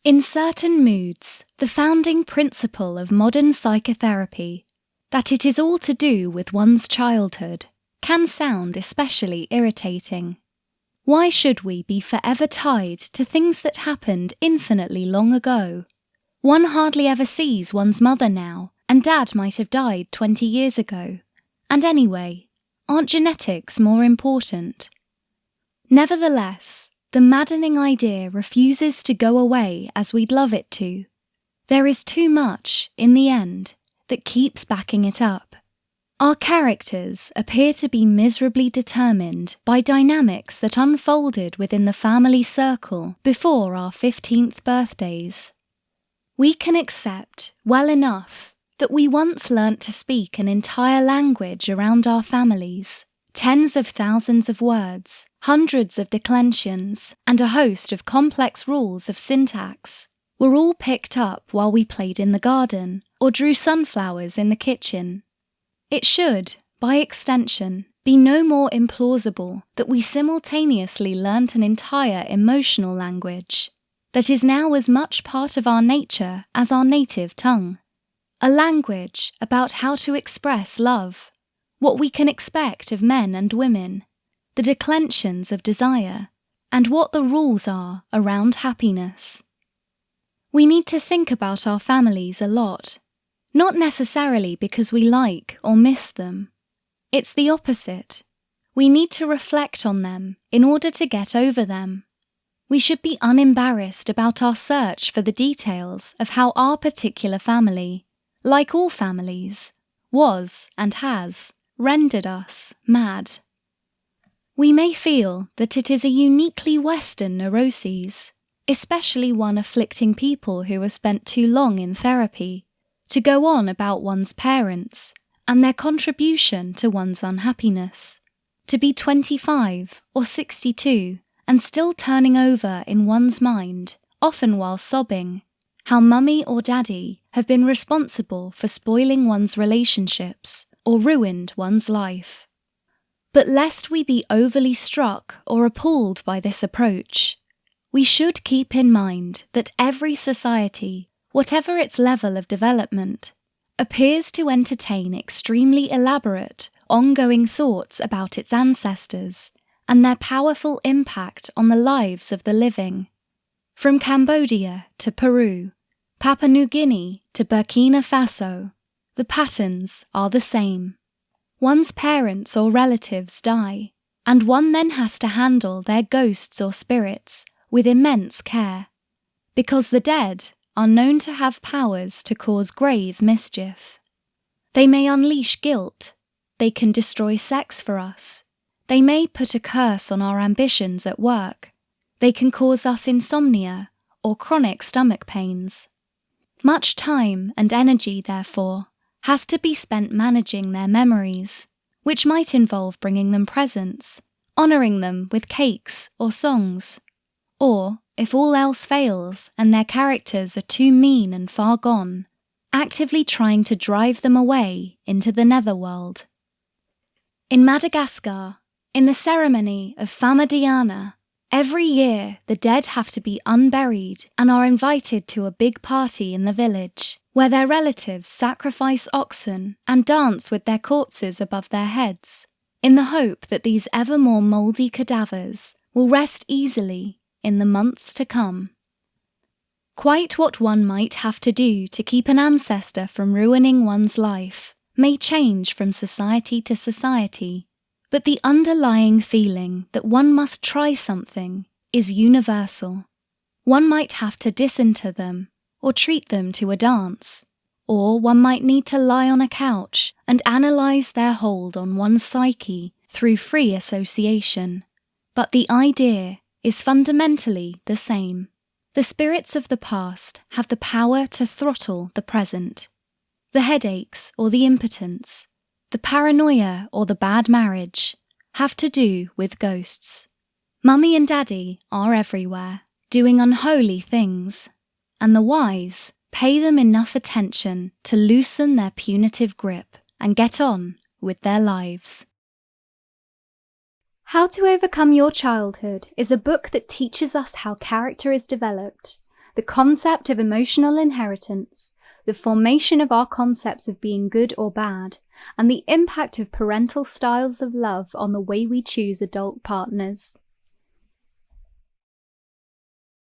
In certain moods, the founding principle of modern psychotherapy, that it is all to do with one's childhood, can sound especially irritating. Why should we be forever tied to things that happened infinitely long ago? One hardly ever sees one's mother now, and Dad might have died 20 years ago. And anyway, aren't genetics more important? Nevertheless, the maddening idea refuses to go away as we'd love it to. There is too much, in the end, that keeps backing it up. Our characters appear to be miserably determined by dynamics that unfolded within the family circle before our 15th birthdays. We can accept, well enough, that we once learnt to speak an entire language around our families, tens of thousands of words, hundreds of declensions, and a host of complex rules of syntax were all picked up while we played in the garden or drew sunflowers in the kitchen. It should, by extension, be no more implausible that we simultaneously learnt an entire emotional language that is now as much part of our nature as our native tongue. A language about how to express love, what we can expect of men and women, the declensions of desire, and what the rules are around happiness. We need to think about our families a lot, not necessarily because we like or miss them. It's the opposite. We need to reflect on them in order to get over them. We should be unembarrassed about our search for the details of how our particular family, like all families, was and has rendered us mad. We may feel that it is a uniquely Western neuroses, especially one afflicting people who have spent too long in therapy, to go on about one's parents and their contribution to one's unhappiness, to be 25 or 62 and still turning over in one's mind, often while sobbing, how mummy or daddy have been responsible for spoiling one's relationships or ruined one's life. But lest we be overly struck or appalled by this approach, we should keep in mind that every society, whatever its level of development, appears to entertain extremely elaborate, ongoing thoughts about its ancestors and their powerful impact on the lives of the living. From Cambodia to Peru, Papua New Guinea to Burkina Faso, the patterns are the same. One's parents or relatives die, and one then has to handle their ghosts or spirits with immense care, because the dead are known to have powers to cause grave mischief. They may unleash guilt, they can destroy sex for us, they may put a curse on our ambitions at work, they can cause us insomnia or chronic stomach pains. Much time and energy, therefore, has to be spent managing their memories, which might involve bringing them presents, honouring them with cakes or songs, or, if all else fails and their characters are too mean and far gone, actively trying to drive them away into the netherworld. In Madagascar, in the ceremony of Famadiana, every year the dead have to be unburied and are invited to a big party in the village, where their relatives sacrifice oxen and dance with their corpses above their heads, in the hope that these ever more mouldy cadavers will rest easily in the months to come. Quite what one might have to do to keep an ancestor from ruining one's life may change from society to society, but the underlying feeling that one must try something is universal. One might have to disinter them, or treat them to a dance, or one might need to lie on a couch and analyse their hold on one's psyche through free association. But the idea is fundamentally the same. The spirits of the past have the power to throttle the present. The headaches or the impotence, the paranoia or the bad marriage, have to do with ghosts. Mummy and Daddy are everywhere, doing unholy things, and the wise pay them enough attention to loosen their punitive grip and get on with their lives. How to Overcome Your Childhood is a book that teaches us how character is developed, the concept of emotional inheritance, the formation of our concepts of being good or bad, and the impact of parental styles of love on the way we choose adult partners.